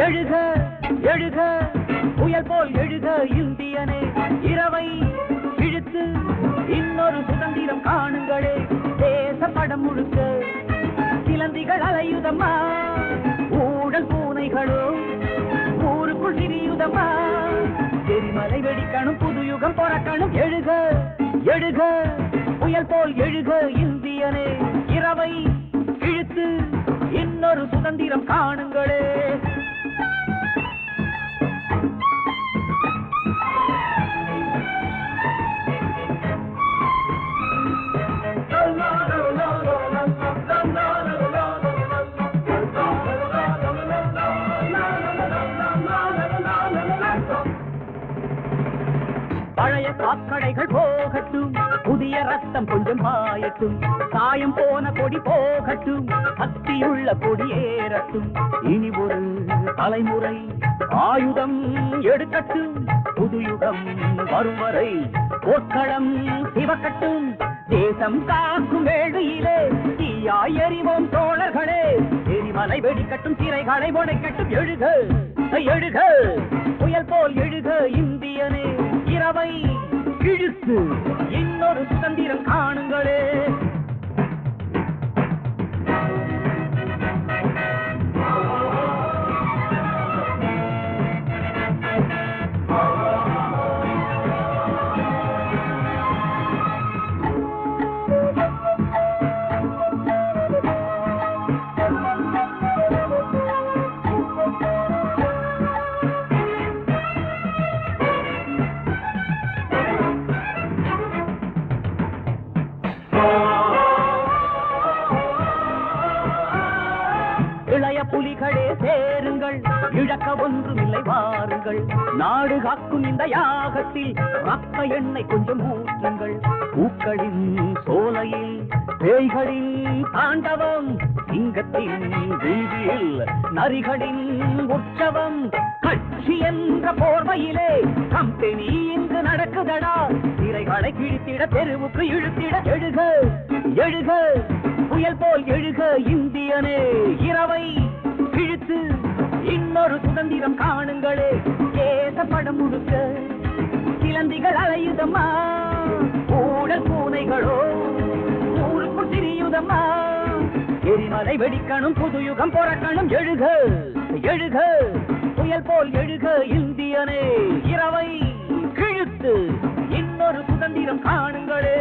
எழுக எழுக புயல் போல் எழுக இந்தியனே, இரவை இழுத்து இன்னொரு சுதந்திரம் காணுங்களே. தேசப்படம் முழுக்க சிலந்திகள் அலையுதம்மா, ஊழல் பூனைகளோ ஊருக்குள் திரியுதம்மா. எரிமலை வெடிக்கணும், புது யுகம் பிறக்கணும். எழுக எழுக புயல் போல் எழுக இந்தியனே, இரவை இழுத்து இன்னொரு சுதந்திரம் காணுங்களே. பழைய சாக்கடைகள் போகட்டும், புதிய ரத்தம் கொஞ்சம் பாயட்டும். சாயம் போன கொடி போகட்டும், சக்தியுள்ள கொடி ஏறட்டும். இனி ஒரு தலைமுறை ஆயுதம் எடுக்கட்டும், புதுயுகம் வரும் வரை போர்க்களம் சிவக்கட்டும். தேசம் காக்கும் வேளையிலே தீயாய் எறிவோம் தோழர்களே. எரிமலை வெடிக்கட்டும், சிறைகளை உடைக்கட்டும். எழுக எழுக புயல் போல் எழுக இந்தியனே, இரவை இழுத்து இன்னொரு சுதந்திரம் காணுங்களே. இளைய புலிகளே சேருங்கள், இழக்க ஒன்றுமில்லை வாருங்கள். நாடு காக்கும் இந்த யாகத்தில் ரத்த எண்ணெய் கொஞ்சம் ஊற்றுங்கள். பூக்களின் சோலையில் பேய்களின் தாண்டவம், சிங்கத்தின் வீதியில் நரிகளின் உற்சவம். கட்சி என்ற போர்வையிலே கம்பெனி இங்கு நடக்குதடா. சிறைகளை கிழித்திட தெருவுக்கு இழுத்திட. எழுக எழுக புயல் போல் எழுக இந்தியனே, இரவை இழுத்து இன்னொரு சுதந்திரம் காணுங்களே. தேசப்படம் முழுக்க சிலந்திகள் அலையுதம்மா, ஊழல் பூனைகளோ ஊருக்குள் திரியுதம்மா. எரிமலை வெடிக்கணும், புதுயுகம் பிறக்கணும். எழுக எழுக புயல் போல் எழுக இந்தியனே, இரவை இழுத்து இன்னொரு சுதந்திரம் காணுங்களே.